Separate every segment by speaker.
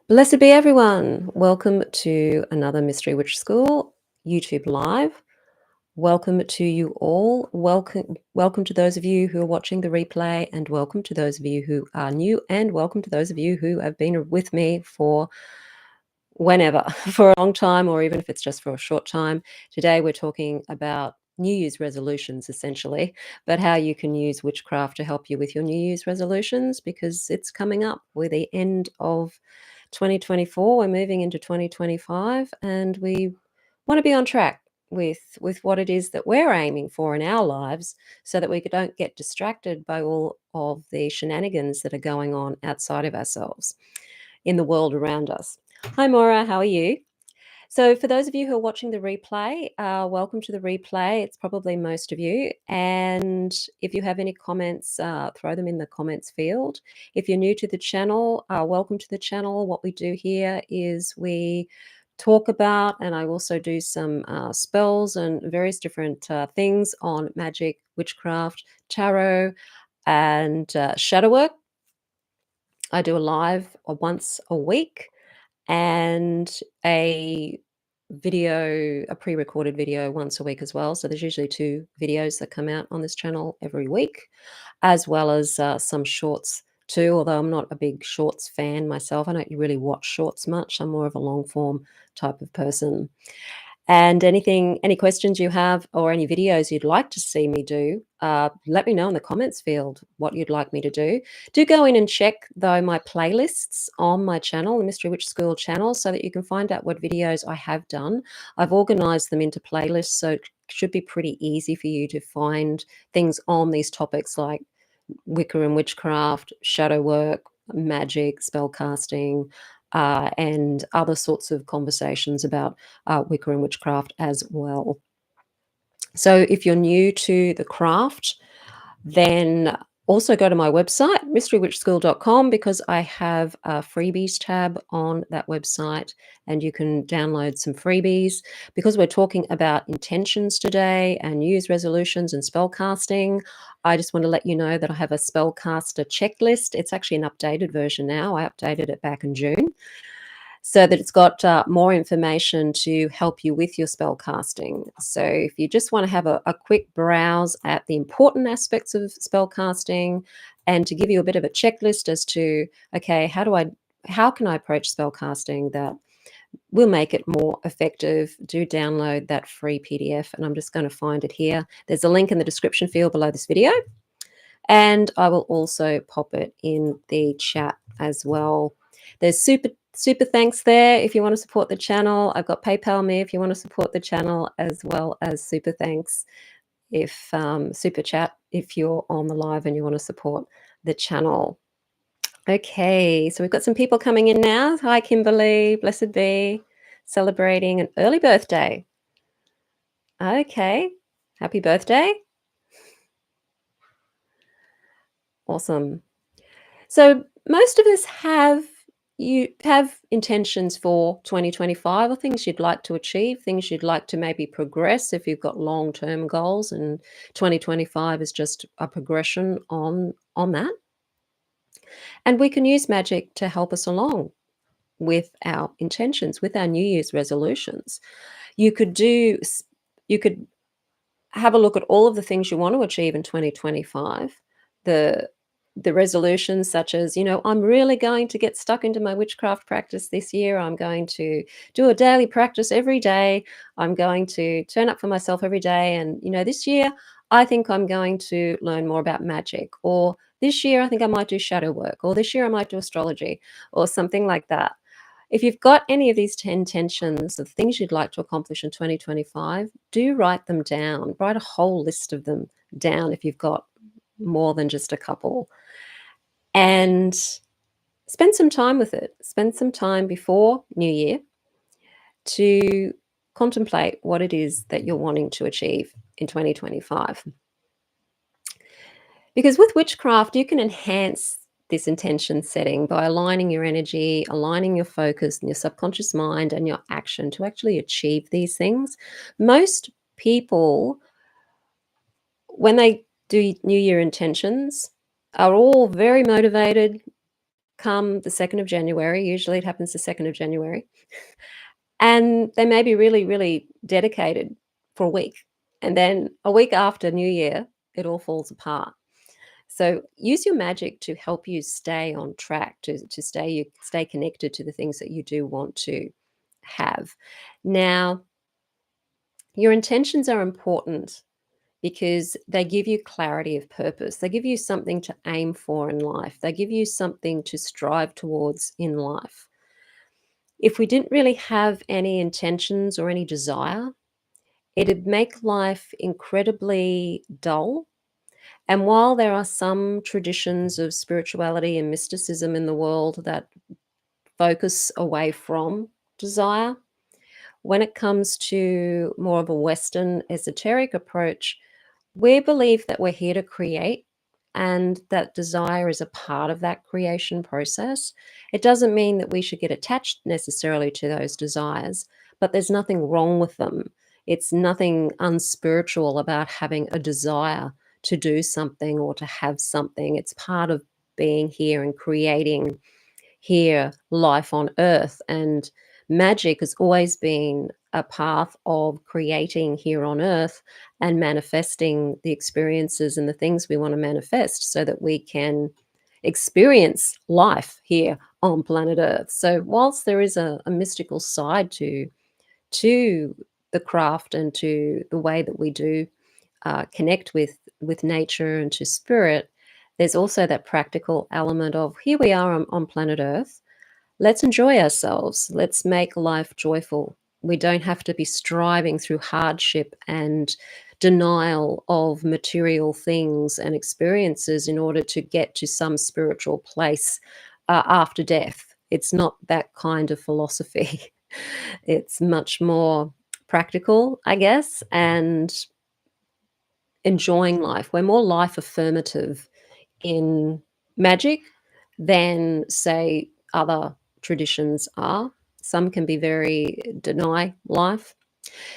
Speaker 1: Blessed be everyone. Welcome to another Mystery Witch School YouTube Live. Welcome to you all. Welcome to those of you who are watching the replay, and welcome to those of you who are new, and welcome to those of you who have been with me for whenever, for a long time, or even if it's just for a short time. Today we're talking about New Year's resolutions, essentially, but how you can use witchcraft to help you with your New Year's resolutions, because it's coming up. We're the end of 2024. We're moving into 2025, and we want to be on track with what it is that we're aiming for in our lives, so that we don't get distracted by all of the shenanigans that are going on outside of ourselves in the world around us. Hi, Maura. How are you? So, for those of you who are watching the replay, welcome to the replay. It's probably most of you. And if you have any comments, throw them in the comments field. If you're new to the channel, welcome to the channel. What we do here is we talk about, and I also do some spells and various different things on magic, witchcraft, tarot, and shadow work. I do a live once a week, and a pre-recorded video once a week as well. So there's usually 2 videos that come out on this channel every week, as well as some shorts too, although I'm not a big shorts fan myself. I don't really watch shorts much. I'm more of a long form type of person. And any questions you have, or any videos you'd like to see me do, let me know in the comments field what you'd like me to do. Do go in and check, though, my playlists on my channel, the Mystery Witch School channel, so that you can find out what videos I have done. I've organized them into playlists, so it should be pretty easy for you to find things on these topics like Wicca and witchcraft, shadow work, magic, spell casting, and other sorts of conversations about Wicca and witchcraft as well. So if you're new to the craft, then also go to my website, mysterywitchschool.com, because I have a freebies tab on that website, and you can download some freebies. Because we're talking about intentions today and New Year's resolutions and spell casting, I just want to let you know that I have a spellcaster checklist. It's actually an updated version now. I updated it back in June, so that it's got more information to help you with your spell casting. So if you just want to have a quick browse at the important aspects of spell casting, and to give you a bit of a checklist as to, okay, how can I approach spell casting that will make it more effective, do download that free PDF. And I'm just going to find it here. There's a link in the description field below this video, and I will also pop it in the chat as well. There's super thanks there if you want to support the channel. I've got PayPal me if you want to support the channel, as well as super thanks if super chat if you're on the live and you want to support the channel. Okay, so we've got some people coming in now. Hi, Kimberly, blessed be, celebrating an early birthday. Okay, happy birthday. Awesome. So most of us have intentions for 2025, or things you'd like to achieve, things you'd like to maybe progress if you've got long-term goals, and 2025 is just a progression on that. And we can use magic to help us along with our intentions, with our New Year's resolutions. You could have a look at all of the things you want to achieve in 2025. The resolutions, such as, I'm really going to get stuck into my witchcraft practice this year. I'm going to do a daily practice every day. I'm going to turn up for myself every day. And, this year, I think I'm going to learn more about magic. Or this year, I think I might do shadow work. Or this year, I might do astrology, or something like that. If you've got any of these 10 intentions of things you'd like to accomplish in 2025, do write them down. Write a whole list of them down if you've got more than just a couple. And spend some time with it. Spend some time before New Year to contemplate what it is that you're wanting to achieve in 2025. Because with witchcraft, you can enhance this intention setting by aligning your energy, aligning your focus and your subconscious mind and your action to actually achieve these things. Most people, when they do New Year intentions, are all very motivated, come the 2nd of January, usually it happens the 2nd of January, and they may be really, really dedicated for a week. And then a week after New Year, it all falls apart. So use your magic to help you stay on track, to stay connected to the things that you do want to have. Now, your intentions are important because they give you clarity of purpose. They give you something to aim for in life. They give you something to strive towards in life. If we didn't really have any intentions or any desire, it'd make life incredibly dull. And while there are some traditions of spirituality and mysticism in the world that focus away from desire, when it comes to more of a Western esoteric approach, we believe that we're here to create and that desire is a part of that creation process. It doesn't mean that we should get attached necessarily to those desires, but there's nothing wrong with them. It's nothing unspiritual about having a desire to do something or to have something. It's part of being here and creating here life on earth. And magic has always been a path of creating here on earth and manifesting the experiences and the things we want to manifest so that we can experience life here on planet earth. So whilst there is a mystical side to the craft and to the way that we do connect with nature and to spirit, there's also that practical element of here we are on planet earth. Let's enjoy ourselves. Let's make life joyful. We don't have to be striving through hardship and denial of material things and experiences in order to get to some spiritual place after death. It's not that kind of philosophy. It's much more practical, I guess, and enjoying life. We're more life affirmative in magic than, say, other traditions are. Some can be very deny life.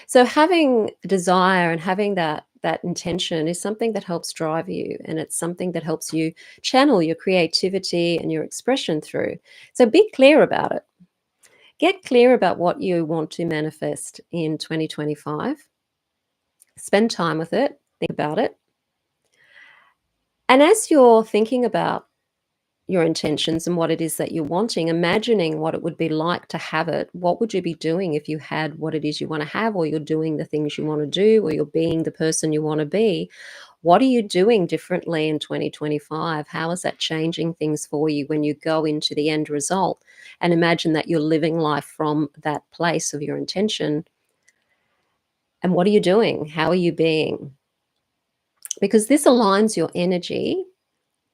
Speaker 1: So having desire and having that intention is something that helps drive you, and it's something that helps you channel your creativity and your expression through. So be clear about it. Get clear about what you want to manifest in 2025. Spend time with it, think about it. And as you're thinking about your intentions and what it is that you're wanting, imagining what it would be like to have it. What would you be doing if you had what it is you want to have, or you're doing the things you want to do, or you're being the person you want to be? What are you doing differently in 2025? How is that changing things for you when you go into the end result and imagine that you're living life from that place of your intention? And what are you doing? How are you being? Because this aligns your energy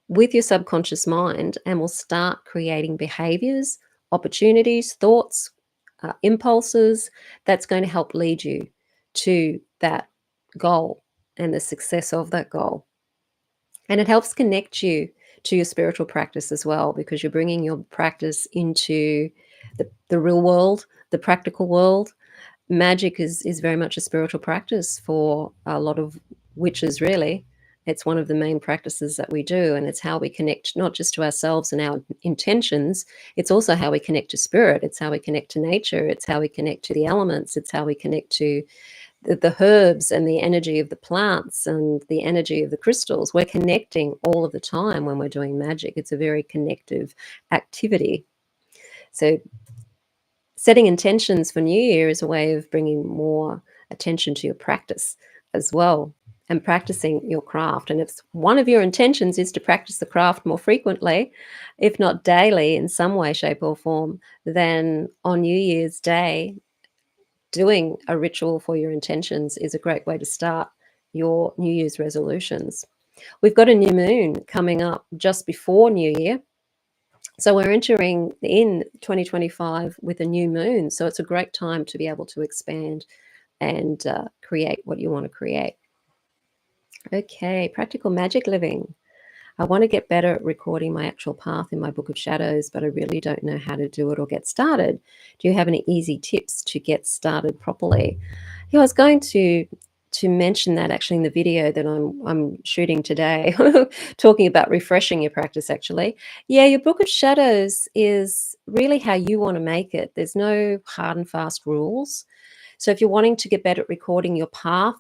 Speaker 1: with your subconscious mind and will start creating behaviors, opportunities, thoughts, impulses that's going to help lead you to that goal and the success of that goal. And it helps connect you to your spiritual practice as well, because you're bringing your practice into the real world, the practical world. Magic is very much a spiritual practice for a lot of witches, really. It's one of the main practices that we do, and it's how we connect not just to ourselves and our intentions, it's also how we connect to spirit, it's how we connect to nature, it's how we connect to the elements, it's how we connect to the herbs and the energy of the plants and the energy of the crystals. We're connecting all of the time when we're doing magic. It's a very connective activity. So setting intentions for New Year is a way of bringing more attention to your practice as well, and practicing your craft. And if one of your intentions is to practice the craft more frequently, if not daily in some way, shape, or form, then on New Year's Day, doing a ritual for your intentions is a great way to start your New Year's resolutions. We've got a new moon coming up just before New Year. So we're entering in 2025 with a new moon. So it's a great time to be able to expand and create what you want to create. Okay, practical magic living. I want to get better at recording my actual path in my book of shadows, but I really don't know how to do it or get started. Do you have any easy tips to get started properly? Yeah, I was going to to mention that actually in the video that I'm shooting today, talking about refreshing your practice actually. Yeah, your book of shadows is really how you want to make it. There's no hard and fast rules. So if you're wanting to get better at recording your path,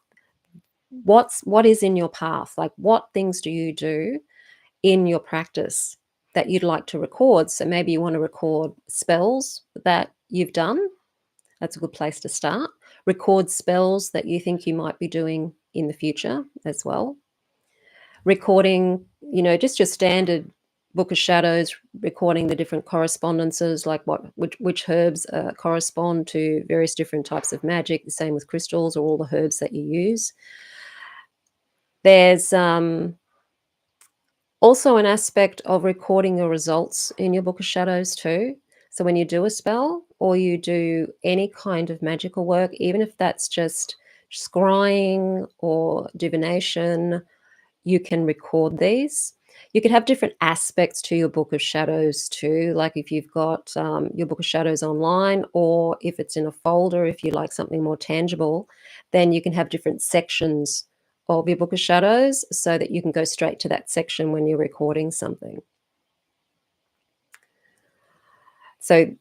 Speaker 1: what is in your path? Like what things do you do in your practice that you'd like to record? So maybe you want to record spells that you've done. That's a good place to start. Record spells that you think you might be doing in the future as well. Recording, just your standard book of shadows, recording the different correspondences, like which herbs correspond to various different types of magic. The same with crystals or all the herbs that you use. There's also an aspect of recording your results in your book of shadows too. So when you do a spell or you do any kind of magical work, even if that's just scrying or divination, you can record these. You could have different aspects to your book of shadows too, like if you've got your book of shadows online, or if it's in a folder, if you like something more tangible, then you can have different sections of your book of shadows so that you can go straight to that section when you're recording something. So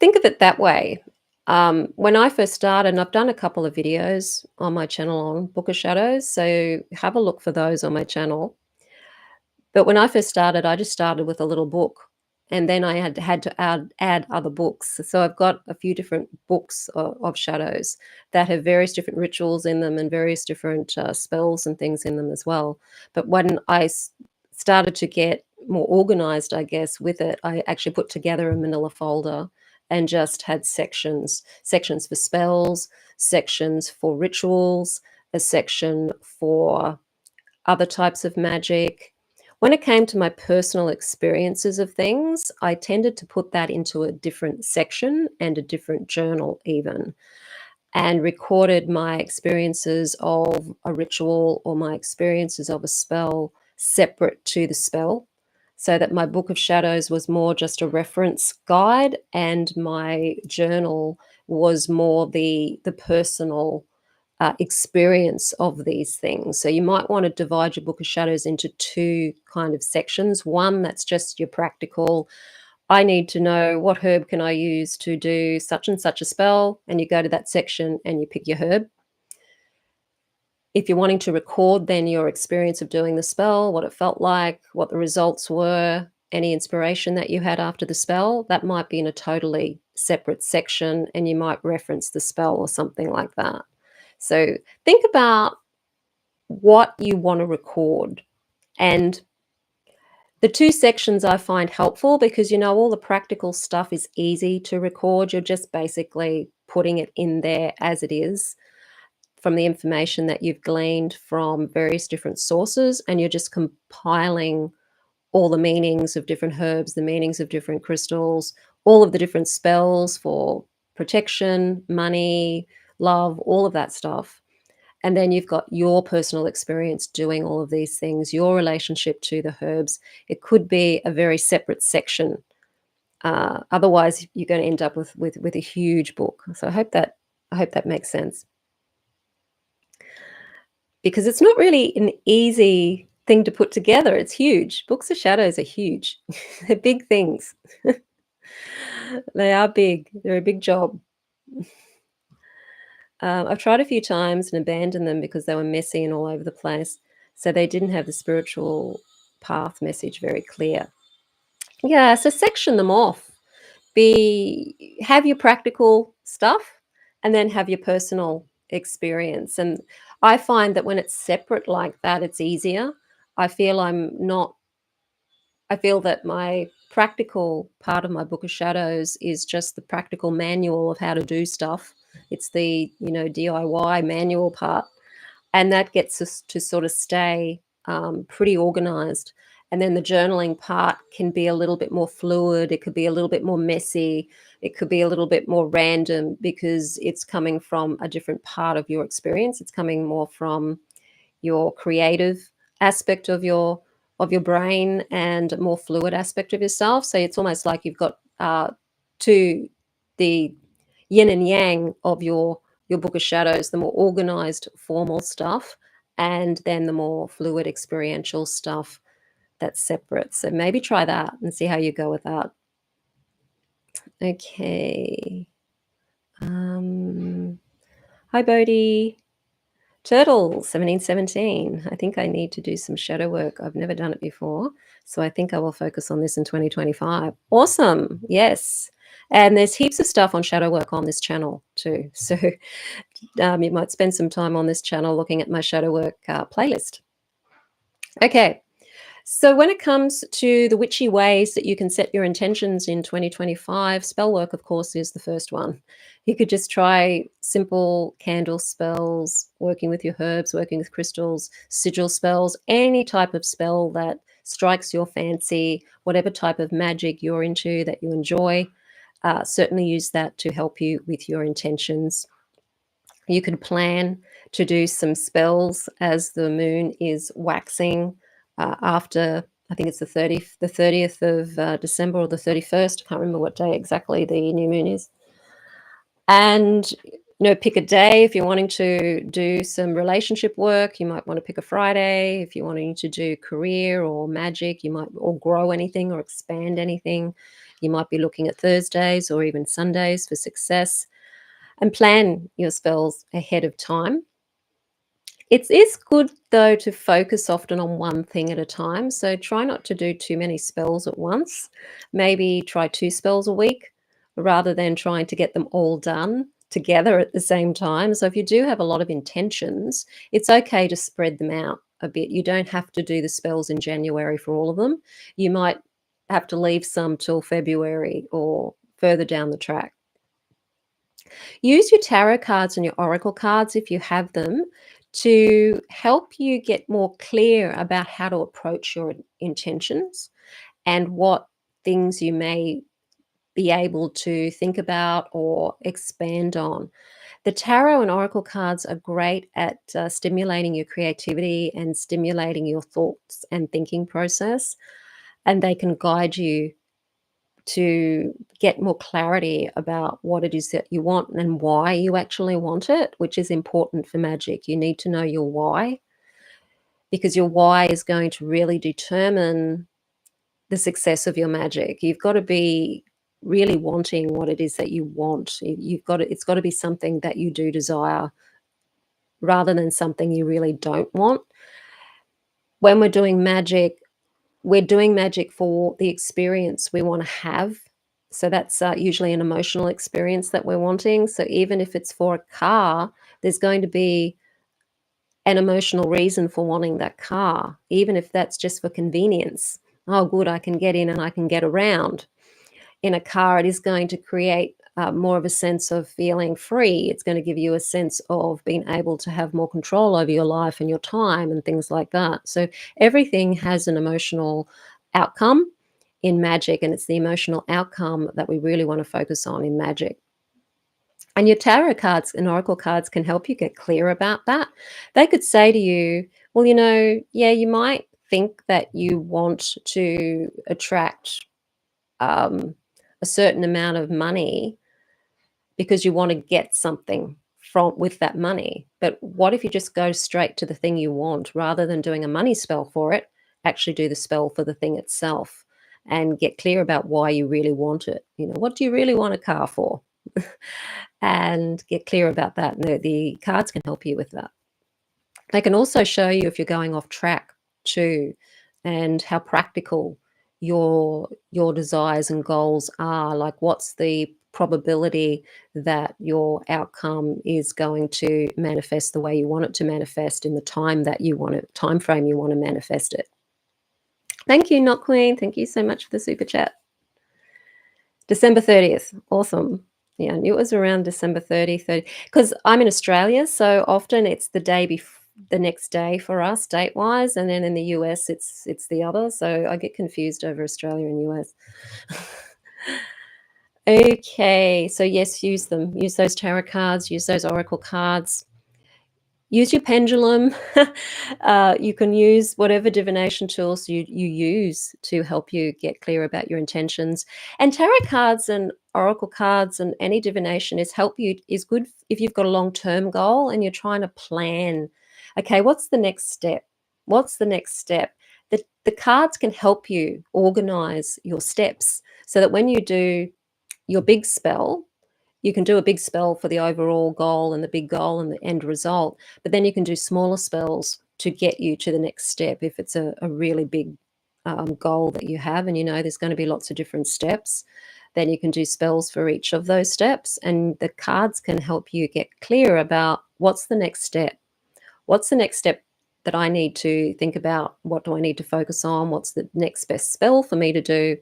Speaker 1: think of it that way. When I first started, and I've done a couple of videos on my channel on book of shadows, so have a look for those on my channel. But when I first started, I just started with a little book, and then I had to add other books. So I've got a few different books of shadows that have various different rituals in them and various different spells and things in them as well. But when I started to get more organized, I guess, with it, I actually put together a manila folder and just had sections for spells, sections for rituals, a section for other types of magic. When it came to my personal experiences of things, I tended to put that into a different section and a different journal even, and recorded my experiences of a ritual or my experiences of a spell separate to the spell, so that my book of shadows was more just a reference guide and my journal was more the personal experience of these things. So you might want to divide your book of shadows into two kind of sections. One that's just your practical, I need to know what herb can I use to do such and such a spell, and you go to that section and you pick your herb. If you're wanting to record then your experience of doing the spell, what it felt like, what the results were, any inspiration that you had after the spell, that might be in a totally separate section, and you might reference the spell or something like that. So think about what you want to record. And the two sections I find helpful because, all the practical stuff is easy to record. You're just basically putting it in there as it is from the information that you've gleaned from various different sources, and you're just compiling all the meanings of different herbs, the meanings of different crystals, all of the different spells for protection, money, love, all of that stuff. And then you've got your personal experience doing all of these things, your relationship to the herbs. It could be a very separate section. Otherwise, you're going to end up with a huge book. So I hope that makes sense. Because it's not really an easy thing to put together. It's huge. Books of shadows are huge. They're big things. They are big. They're a big job. I've tried a few times and abandoned them because they were messy and all over the place. So they didn't have the spiritual path message very clear. Yeah, so section them off. Have your practical stuff and then have your personal experience. And I find that when it's separate like that, it's easier. I feel that my practical part of my book of shadows is just the practical manual of how to do stuff. It's the, DIY manual part. And that gets us to sort of stay pretty organized. And then the journaling part can be a little bit more fluid. It could be a little bit more messy. It could be a little bit more random because it's coming from a different part of your experience. It's coming more from your creative aspect of your brain and a more fluid aspect of yourself. So it's almost like you've got the yin and yang of your your book of shadows, the more organized formal stuff, and then the more fluid experiential stuff that's separate. So maybe try that and see how you go with that. Okay. Hi, Bodhi. Turtle 1717. I think I need to do some shadow work. I've never done it before. So I think I will focus on this in 2025. Awesome. Yes. And there's heaps of stuff on shadow work on this channel too. So you might spend some time on this channel looking at my shadow work playlist. Okay. So when it comes to the witchy ways that you can set your intentions in 2025, spell work, of course, is the first one. You could just try simple candle spells, working with your herbs, working with crystals, sigil spells, any type of spell that strikes your fancy, whatever type of magic you're into that you enjoy. Certainly use that to help you with your intentions. You can plan to do some spells as the moon is waxing after, I think it's the 30th of December or the 31st. I can't remember what day exactly the new moon is. And pick a day if you're wanting to do some relationship work. You might want to pick a Friday. If you're wanting to do career or magic, or grow anything or expand anything, you might be looking at Thursdays or even Sundays for success. And plan your spells ahead of time. It is good, though, to focus often on one thing at a time. So try not to do too many spells at once. Maybe try 2 spells a week rather than trying to get them all done together at the same time. So if you do have a lot of intentions, it's okay to spread them out a bit. You don't have to do the spells in January for all of them. You might have to leave some till February or further down the track. Use your tarot cards and your oracle cards, if you have them, to help you get more clear about how to approach your intentions and what things you may be able to think about or expand on. The tarot and oracle cards are great at stimulating your creativity and stimulating your thoughts and thinking process, and they can guide you to get more clarity about what it is that you want and why you actually want it, which is important for magic. You need to know your why, because your why is going to really determine the success of your magic. You've got to be really wanting what it is that you want. It's got to be something that you do desire rather than something you really don't want. When we're doing magic for the experience we want to have. So that's usually an emotional experience that we're wanting. So even if it's for a car, there's going to be an emotional reason for wanting that car, even if that's just for convenience. Oh, good, I can get in and I can get around. In a car, it is going to create more of a sense of feeling free. It's going to give you a sense of being able to have more control over your life and your time and things like that. So everything has an emotional outcome in magic, and it's the emotional outcome that we really want to focus on in magic. And your tarot cards and oracle cards can help you get clear about that. They could say to you, well, yeah, you might think that you want to attract a certain amount of money because you want to get something with that money. But what if you just go straight to the thing you want rather than doing a money spell for it? Actually do the spell for the thing itself and get clear about why you really want it. What do you really want a car for? And get clear about that. And the cards can help you with that. They can also show you if you're going off track too, and how practical your desires and goals are. Like, what's the probability that your outcome is going to manifest the way you want it to manifest in the time frame you want to manifest it. Thank you, Not Queen. Thank you so much for the super chat. December 30th. Awesome. Yeah, I knew it was around December 30th, because I'm in Australia, so often it's the day before, the next day for us date-wise, and then in the US it's the other, so I get confused over Australia and US. Okay, so yes, use them. Use those tarot cards, use those oracle cards. use your pendulum. You can use whatever divination tools you use to help you get clear about your intentions. And tarot cards and oracle cards and any divination is good if you've got a long-term goal and you're trying to plan, okay, what's the next step? What's the next step? The cards can help you organize your steps so that when you do your big spell, you can do a big spell for the overall goal and the big goal and the end result, but then you can do smaller spells to get you to the next step if it's a really big goal that you have, and you know there's going to be lots of different steps. Then you can do spells for each of those steps, and the cards can help you get clear about what's the next step. What's the next step that I need to think about? What do I need to focus on? What's the next best spell for me to do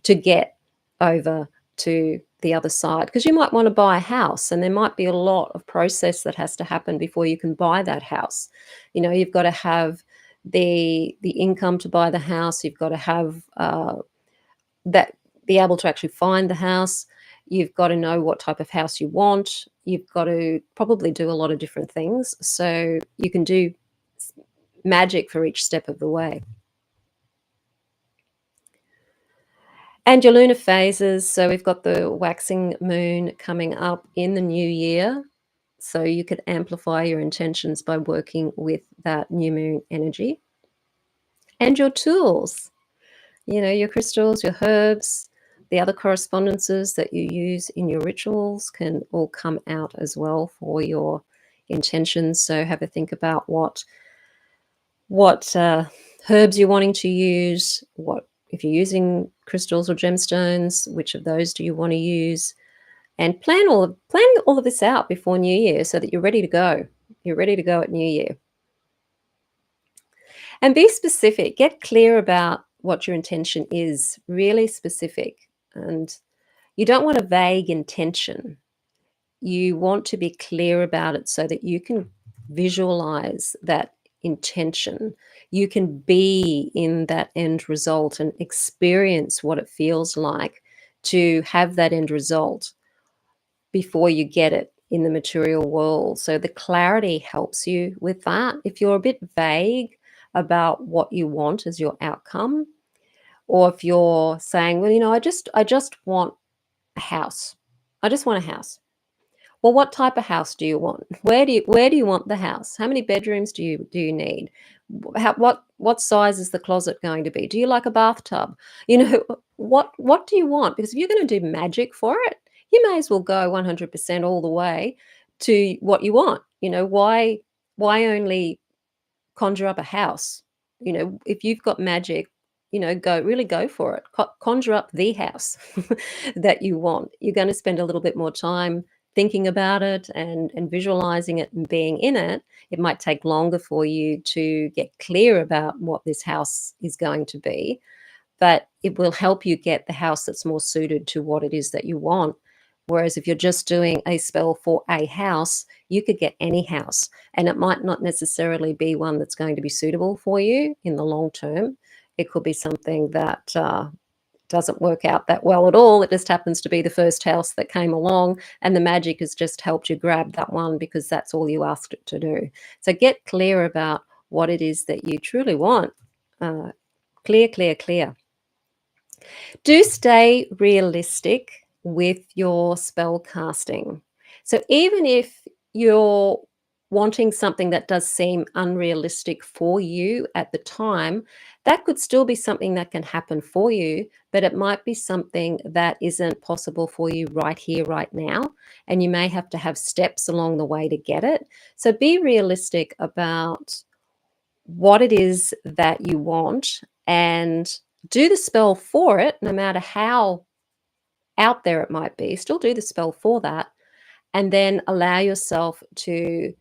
Speaker 1: to get over to the other side? Because you might want to buy a house, and there might be a lot of process that has to happen before you can buy that house. You know, you've got to have the income to buy the house. You've got to have that be able to actually find the house. You've got to know what type of house you want. You've got to probably do a lot of different things. So you can do magic for each step of the way. And your lunar phases. So we've got the waxing moon coming up in the new year. So you could amplify your intentions by working with that new moon energy. And your tools, you know, your crystals, your herbs, the other correspondences that you use in your rituals can all come out as well for your intentions. So have a think about what herbs you're wanting to use, what if you're using crystals or gemstones, which of those do you want to use, and plan all of this out before New Year so that you're ready to go. You're ready to go at New Year. And be specific. Get clear about what your intention is, really specific. And you don't want a vague intention. You want to be clear about it so that you can visualize that intention. You can be in that end result and experience what it feels like to have that end result before you get it in the material world. So the clarity helps you with that. If you're a bit vague about what you want as your outcome, or if you're saying, well, you know, I just want a house. I just want a house. Well, what type of house do you want? Where do you want the house? How many bedrooms do you need? What size is the closet going to be? Do you like a bathtub? You know, what do you want? Because if you're going to do magic for it, you may as well go 100% all the way to what you want. You know, why only conjure up a house? You know, if you've got magic, you know, go for it. Conjure up the house that you want. You're going to spend a little bit more time thinking about it and visualizing it and being in it. It might take longer for you to get clear about what this house is going to be, but it will help you get the house that's more suited to what it is that you want. Whereas if you're just doing a spell for a house, you could get any house, and it might not necessarily be one that's going to be suitable for you in the long term. It could be something that doesn't work out that well at all. It just happens to be the first house that came along, and the magic has just helped you grab that one because that's all you asked it to do. So get clear about what it is that you truly want. Clear. Do stay realistic with your spell casting. So even if you're wanting something that does seem unrealistic for you at the time, that could still be something that can happen for you, but it might be something that isn't possible for you right here, right now. And you may have to have steps along the way to get it. So be realistic about what it is that you want and do the spell for it, no matter how out there it might be. Still do the spell for that, and then allow yourself to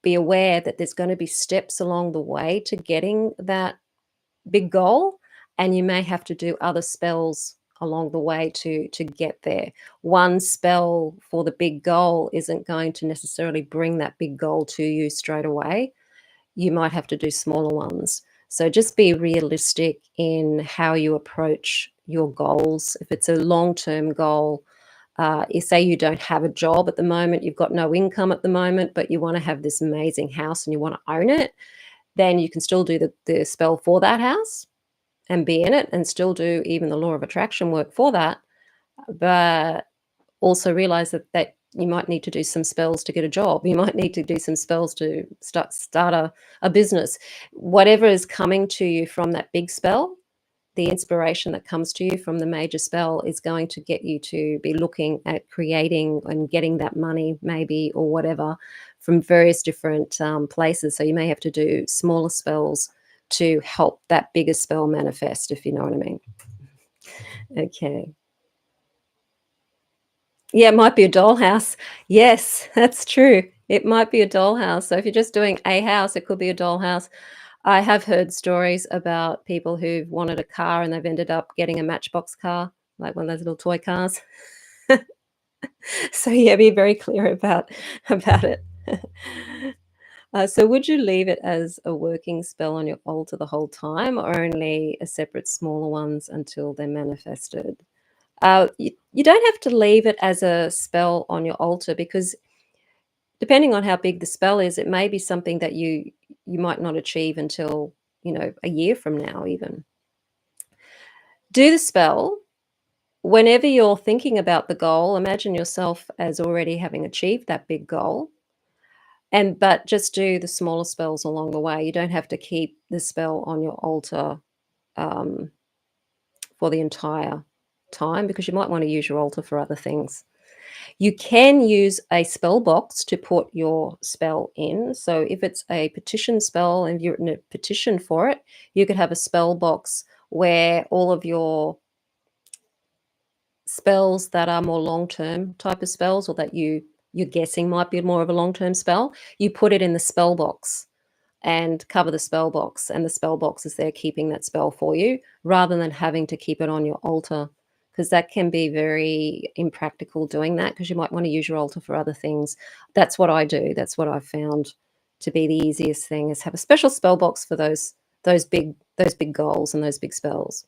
Speaker 1: be aware that there's going to be steps along the way to getting that big goal, and you may have to do other spells along the way to get there. One spell for the big goal isn't going to necessarily bring that big goal to you straight away. You might have to do smaller ones. So just be realistic in how you approach your goals. If it's a long-term goal, You say you don't have a job at the moment, you've got no income at the moment, but you want to have this amazing house and you want to own it, then you can still do the spell for that house and be in it and still do even the law of attraction work for that. But also realize that you might need to do some spells to get a job. You might need to do some spells to start a business. Whatever is coming to you from that big spell, the inspiration that comes to you from the major spell is going to get you to be looking at creating and getting that money maybe or whatever from various different places. So you may have to do smaller spells to help that bigger spell manifest, if you know what I mean. Okay. Yeah, it might be a dollhouse. Yes, that's true. It might be a dollhouse. So if you're just doing a house, it could be a dollhouse. I have heard stories about people who've wanted a car and they've ended up getting a Matchbox car, like one of those little toy cars. So yeah, be very clear about it. So would you leave it as a working spell on your altar the whole time, or only a separate smaller ones until they're manifested? You don't have to leave it as a spell on your altar, because depending on how big the spell is, it may be something that you might not achieve until, a year from now even. Do the spell. Whenever you're thinking about the goal, imagine yourself as already having achieved that big goal, but just do the smaller spells along the way. You don't have to keep the spell on your altar um, for the entire time, because you might want to use your altar for other things. You can use a spell box to put your spell in. So if it's a petition spell and you've written a petition for it, you could have a spell box where all of your spells that are more long-term type of spells, or that you're guessing might be more of a long-term spell, you put it in the spell box and cover the spell box, and the spell box is there keeping that spell for you, rather than having to keep it on your altar, because that can be very impractical doing that, because you might want to use your altar for other things. That's what I do. That's what I've found to be the easiest thing, is have a special spell box for those big goals and those big spells.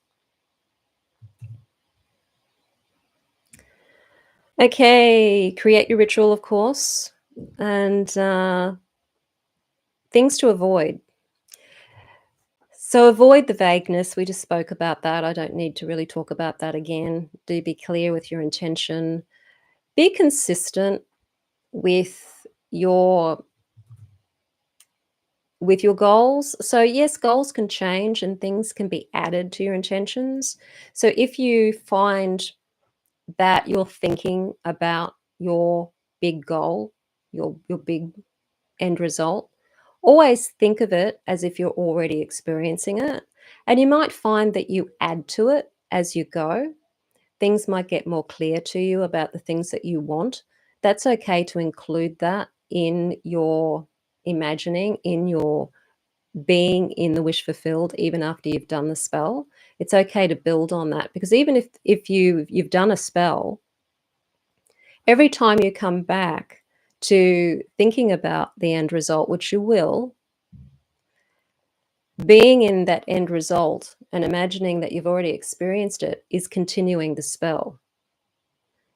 Speaker 1: Okay, create your ritual, of course, and things to avoid. So avoid the vagueness. We just spoke about that. I don't need to really talk about that again. Do be clear with your intention. Be consistent with your goals. So yes, goals can change and things can be added to your intentions. So if you find that you're thinking about your big goal, your big end result, always think of it as if you're already experiencing it. And you might find that you add to it as you go. Things might get more clear to you about the things that you want. That's okay to include that in your imagining, in your being in the wish fulfilled, even after you've done the spell. It's okay to build on that, because even if you've done a spell, every time you come back to thinking about the end result, which you will, being in that end result and imagining that you've already experienced it is continuing the spell.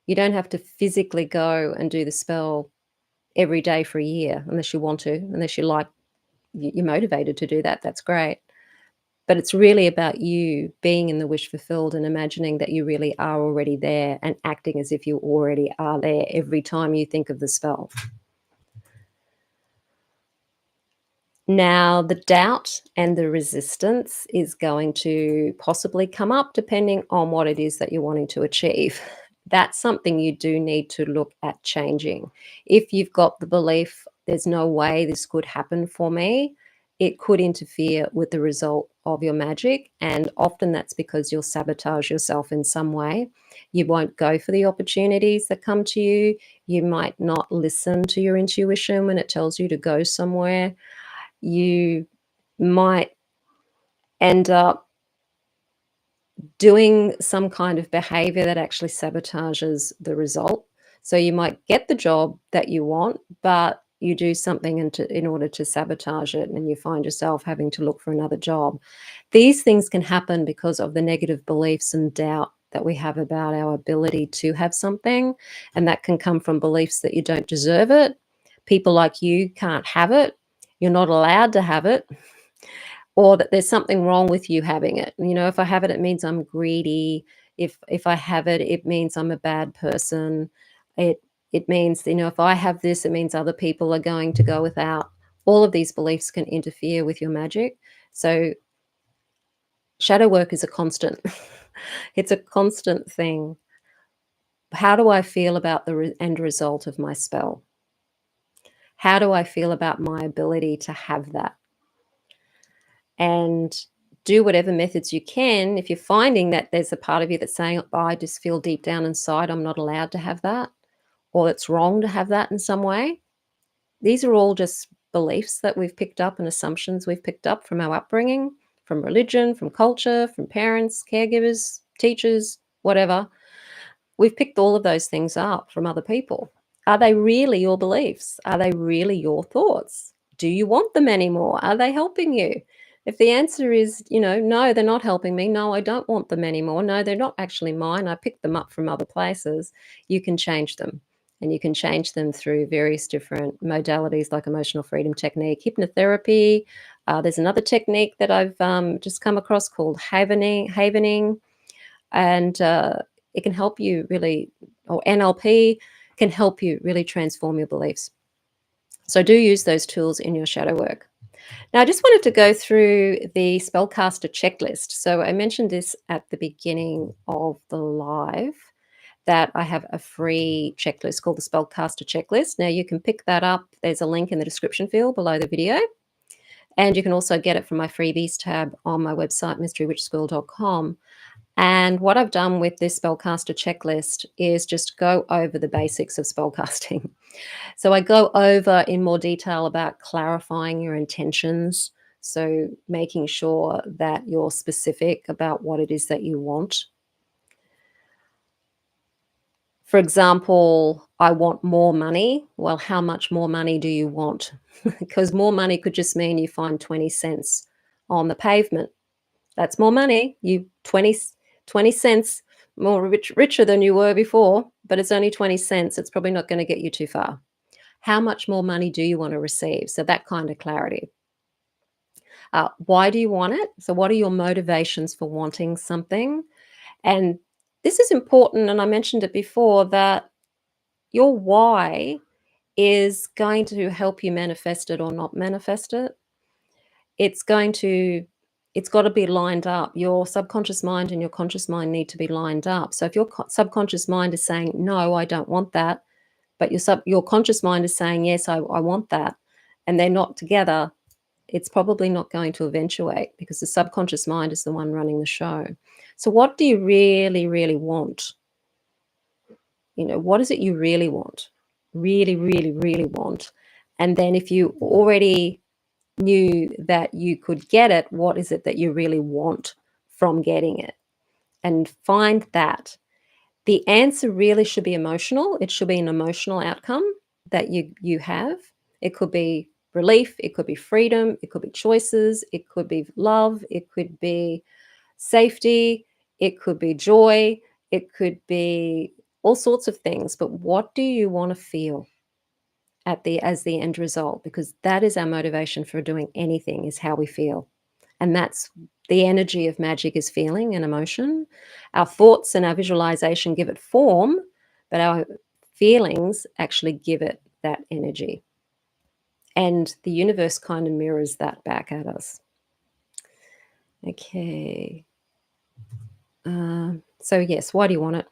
Speaker 1: You don't have to physically go and do the spell every day for a year, unless you want to, unless you like, you're motivated to do that. That's great. But it's really about you being in the wish fulfilled and imagining that you really are already there, and acting as if you already are there every time you think of the spell. Now, the doubt and the resistance is going to possibly come up depending on what it is that you're wanting to achieve. That's something you do need to look at changing. If you've got the belief, there's no way this could happen for me, it could interfere with the result of your magic. And often that's because you'll sabotage yourself in some way. You won't go for the opportunities that come to you. You might not listen to your intuition when it tells you to go somewhere. You might end up doing some kind of behavior that actually sabotages the result. So you might get the job that you want, but you do something in order to sabotage it, and you find yourself having to look for another job. These things can happen because of the negative beliefs and doubt that we have about our ability to have something, and that can come from beliefs that you don't deserve it. People like you can't have it. You're not allowed to have it, or that there's something wrong with you having it. You know, if I have it, it means I'm greedy. If I have it, it means I'm a bad person. It it means, you know, if I have this, it means other people are going to go without. All of these beliefs can interfere with your magic. So shadow work is a constant. It's a constant thing. How do I feel about the end result of my spell? How do I feel about my ability to have that? And do whatever methods you can. If you're finding that there's a part of you that's saying, "Oh, I just feel deep down inside I'm not allowed to have that," or it's wrong to have that in some way, these are all just beliefs that we've picked up and assumptions we've picked up from our upbringing, from religion, from culture, from parents, caregivers, teachers, whatever. We've picked all of those things up from other people. Are they really your beliefs? Are they really your thoughts? Do you want them anymore? Are they helping you? If the answer is, you know, no, they're not helping me. No, I don't want them anymore. No, they're not actually mine. I picked them up from other places. You can change them. And you can change them through various different modalities like emotional freedom technique, hypnotherapy. There's another technique that I've just come across called havening, and it can help you really, or NLP can help you really transform your beliefs. So do use those tools in your shadow work. Now, I just wanted to go through the spellcaster checklist. So I mentioned this at the beginning of the live, that I have a free checklist called the spellcaster checklist. Now you can pick that up. There's a link in the description field below the video. And you can also get it from my freebies tab on my website, mysterywitchschool.com. And what I've done with this spellcaster checklist is just go over the basics of spellcasting. So I go over in more detail about clarifying your intentions. So making sure that you're specific about what it is that you want. For example, I want more money. Well, how much more money do you want? Because more money could just mean you find 20 cents on the pavement. That's more money. You 20 cents more richer than you were before, but it's only 20 cents. It's probably not going to get you too far. How much more money do you want to receive? So that kind of clarity. Why do you want it? So what are your motivations for wanting something? And this is important, and I mentioned it before, that your why is going to help you manifest it or not manifest it. It's going to it's got to be lined up. Your subconscious mind and your conscious mind need to be lined up. So if your subconscious mind is saying, "No, I don't want that," but your conscious mind is saying, "Yes, I want that," and they're not together, it's probably not going to eventuate, because the subconscious mind is the one running the show. So what do you really, really want? You know, what is it you really want? Really, really, really want? And then if you already knew that you could get it, what is it that you really want from getting it? And find that. The answer really should be emotional. It should be an emotional outcome that you have. It could be relief, it could be freedom, it could be choices, it could be love, it could be safety, it could be joy, it could be all sorts of things. But what do you want to feel as the end result? Because that is our motivation for doing anything, is how we feel. And that's the energy of magic, is feeling and emotion. Our thoughts and our visualization give it form, but our feelings actually give it that energy. And the universe kind of mirrors that back at us. Okay. So yes, why do you want it?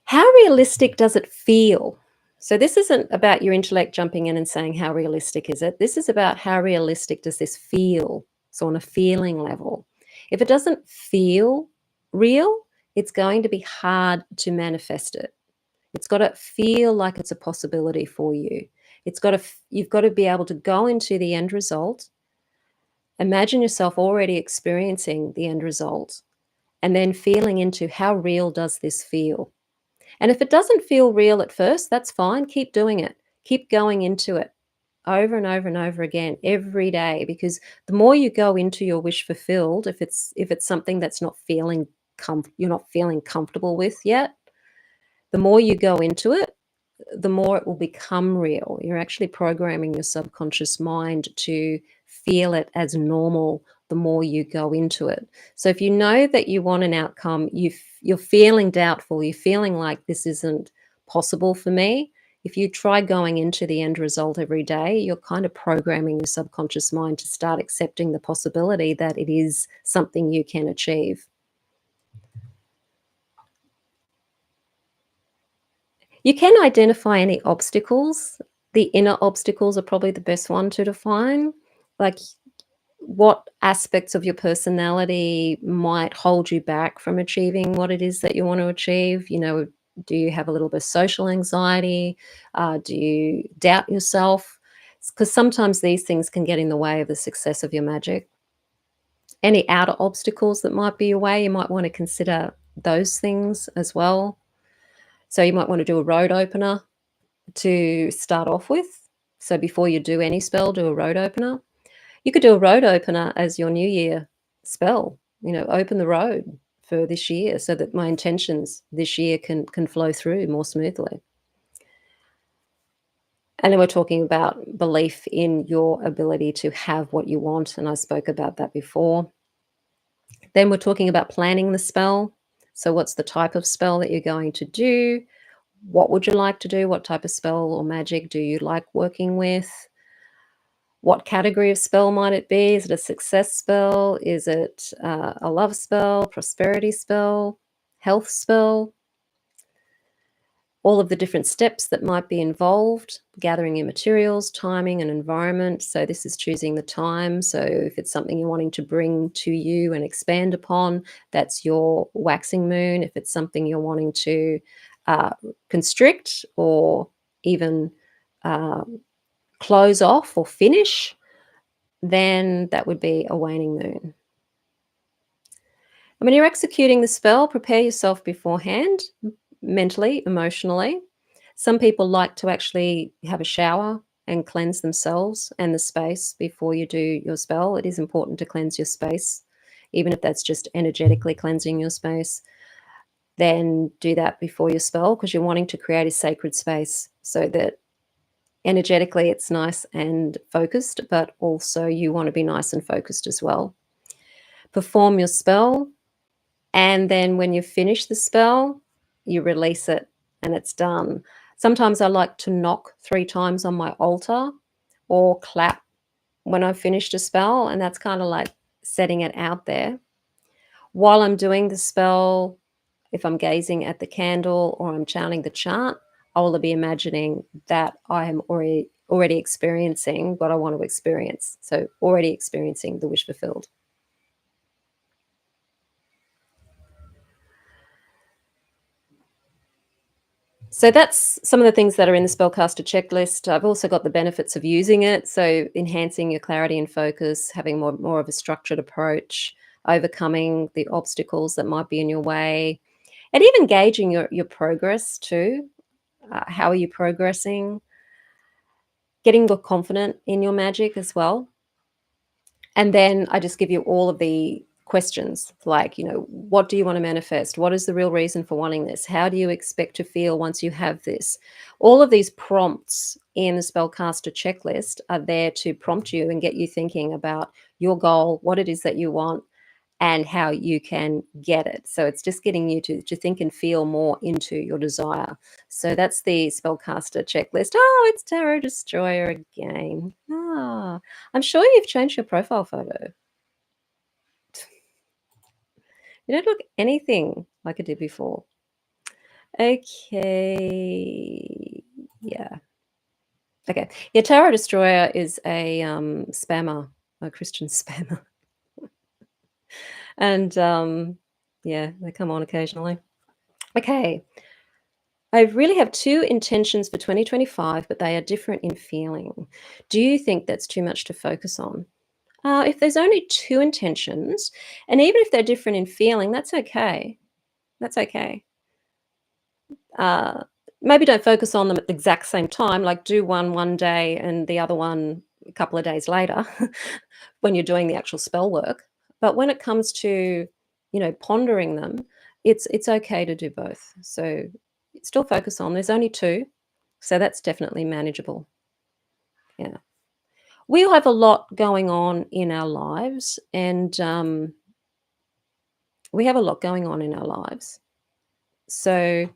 Speaker 1: How realistic does it feel? So this isn't about your intellect jumping in and saying, how realistic is it? This is about how realistic does this feel? So on a feeling level. If it doesn't feel real, it's going to be hard to manifest it. It's got to feel like it's a possibility for you. You've got to be able to go into the end result, imagine yourself already experiencing the end result, and then feeling into, how real does this feel? And if it doesn't feel real at first, that's fine. Keep doing it. Keep going into it over and over and over again every day, because the more you go into your wish fulfilled, if it's something that's not feeling you're not feeling comfortable with yet. The more you go into it, the more it will become real. You're actually programming your subconscious mind to feel it as normal the more you go into it. So if you know that you want an outcome, you're feeling doubtful, you're feeling like this isn't possible for me. If you try going into the end result every day, you're kind of programming your subconscious mind to start accepting the possibility that it is something you can achieve. You can identify any obstacles. The inner obstacles are probably the best one to define. Like, what aspects of your personality might hold you back from achieving what it is that you want to achieve? Do you have a little bit of social anxiety? Do you doubt yourself? Because sometimes these things can get in the way of the success of your magic. Any outer obstacles that might be your way, you might want to consider those things as well. So you might want to do a road opener to start off with. So before you do any spell, do a road opener. You could do a road opener as your New Year spell. Open the road for this year so that my intentions this year can flow through more smoothly. And then we're talking about belief in your ability to have what you want, and I spoke about that before. Then we're talking about planning the spell. So what's the type of spell that you're going to do? What would you like to do? What type of spell or magic do you like working with? What category of spell might it be? Is it a success spell? Is it a love spell, prosperity spell, health spell? All of the different steps that might be involved, gathering your materials, timing and environment. So this is choosing the time. So if it's something you're wanting to bring to you and expand upon, that's your waxing moon. If it's something you're wanting to constrict or even close off or finish, then that would be a waning moon. And when you're executing the spell, prepare yourself beforehand, mentally, emotionally. Some people like to actually have a shower and cleanse themselves and the space before you do your spell. It is important to cleanse your space, even if that's just energetically cleansing your space. Then do that before your spell, because you're wanting to create a sacred space so that energetically it's nice and focused, but also you want to be nice and focused as well. Perform your spell, and then when you finish the spell, you release it and it's done. Sometimes I like to knock 3 times on my altar or clap when I've finished a spell, and that's kind of like setting it out there. While I'm doing the spell, if I'm gazing at the candle or I'm chanting the chant, I will be imagining that I am already experiencing what I want to experience. So already experiencing the wish fulfilled. So that's some of the things that are in the spellcaster checklist. I've also got the benefits of using it. So enhancing your clarity and focus, having more of a structured approach, overcoming the obstacles that might be in your way, and even gauging your progress too. How are you progressing? Getting more confident in your magic as well. And then I just give you all of the questions like, what do you want to manifest? What is the real reason for wanting this? How do you expect to feel once you have this? All of these prompts in the spellcaster checklist are there to prompt you and get you thinking about your goal, what it is that you want, and how you can get it. So it's just getting you to think and feel more into your desire. So that's the spellcaster checklist. Oh, it's Tarot Destroyer again. I'm sure you've changed your profile photo. You don't look anything like it did before. Okay. Yeah. Okay. Yeah, Tarot Destroyer is a spammer, a Christian spammer. And yeah, they come on occasionally. Okay. I really have 2 intentions for 2025, but they are different in feeling. Do you think that's too much to focus on? If there's only 2 intentions, and even if they're different in feeling, that's okay. That's okay. Maybe don't focus on them at the exact same time, like do one day and the other one a couple of days later when you're doing the actual spell work. But when it comes to pondering them, it's okay to do both. So still focus on. There's only two, so that's definitely manageable. Yeah, we all have a lot going on in our lives, and we have a lot going on in our lives. So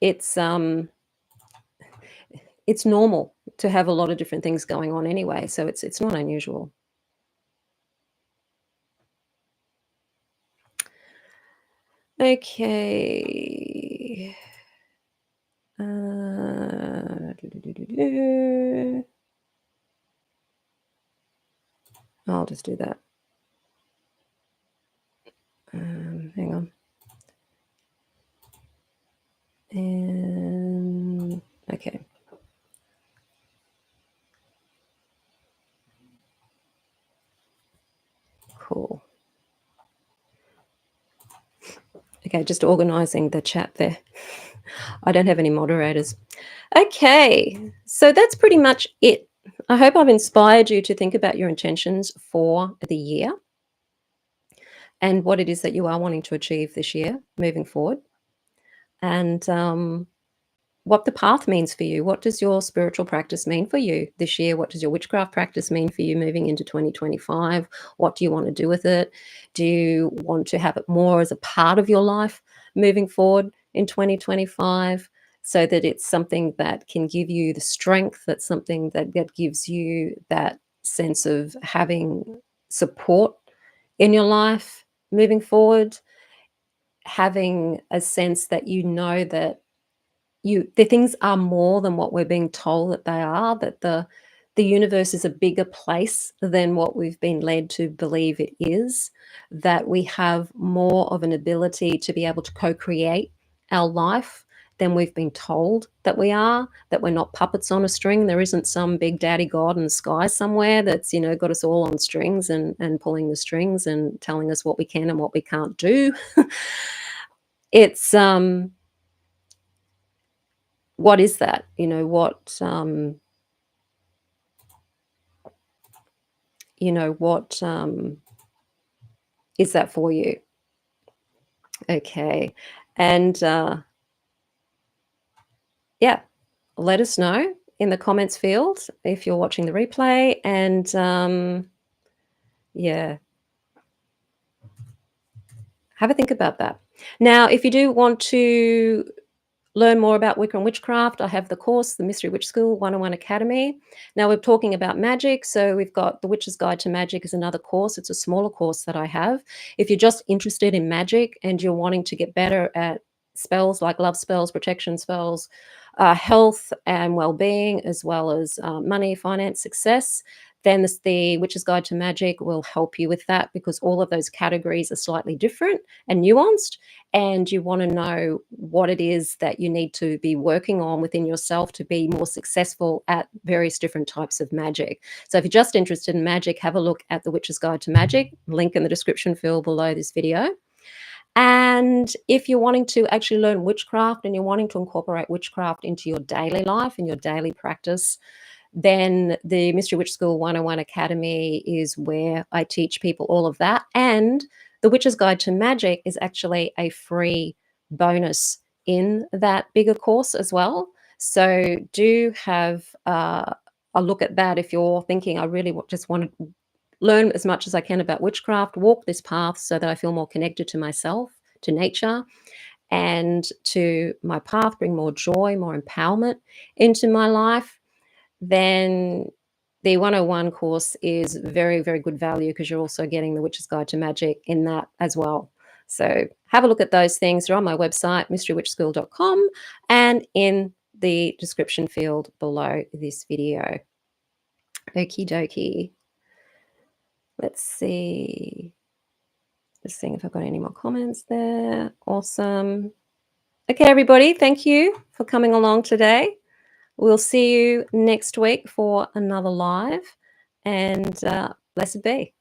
Speaker 1: it's it's normal to have a lot of different things going on anyway. So it's not unusual. Okay. I'll just do that. Hang on. And okay. Cool. Okay, just organizing the chat there. I don't have any moderators. Okay, so that's pretty much it. I hope I've inspired you to think about your intentions for the year and what it is that you are wanting to achieve this year moving forward, and what the path means for you. What does your spiritual practice mean for you this year? What does your witchcraft practice mean for you moving into 2025? What do you want to do with it? Do you want to have it more as a part of your life moving forward in 2025, so that it's something that can give you the strength, that's something that gives you that sense of having support in your life moving forward, having a sense that that the things are more than what we're being told that they are, that the universe is a bigger place than what we've been led to believe it is, that we have more of an ability to be able to co-create our life than we've been told that we are, that we're not puppets on a string. There isn't some big daddy god in the sky somewhere that's got us all on strings and pulling the strings and telling us what we can and what we can't do. It's what is that? What is that for you? Okay. And yeah, let us know in the comments field if you're watching the replay. And yeah, have a think about that. Now, if you do want to learn more about Wicca and witchcraft, I have the course, the Mystery Witch School 101 Academy. Now we're talking about magic, so we've got the Witch's Guide to Magic is another course. It's a smaller course that I have. If you're just interested in magic and you're wanting to get better at spells like love spells, protection spells, health and well-being, as well as money, finance, success, then the Witch's Guide to Magic will help you with that, because all of those categories are slightly different and nuanced, and you want to know what it is that you need to be working on within yourself to be more successful at various different types of magic. So if you're just interested in magic, have a look at the Witch's Guide to Magic, link in the description field below this video. And if you're wanting to actually learn witchcraft and you're wanting to incorporate witchcraft into your daily life and your daily practice, then the Mystery Witch School 101 Academy is where I teach people all of that. And the Witch's Guide to Magic is actually a free bonus in that bigger course as well. So do have a look at that if you're thinking, I really just want to learn as much as I can about witchcraft, walk this path so that I feel more connected to myself, to nature, and to my path, bring more joy, more empowerment into my life. Then the 101 course is very, very good value, because you're also getting the Witch's Guide to Magic in that as well. So have a look at those things. They're on my website, mysterywitchschool.com, and in the description field below this video. Okie dokie. Let's see. Just seeing if I've got any more comments there. Awesome. Okay, everybody, thank you for coming along today. We'll see you next week for another live, and blessed be.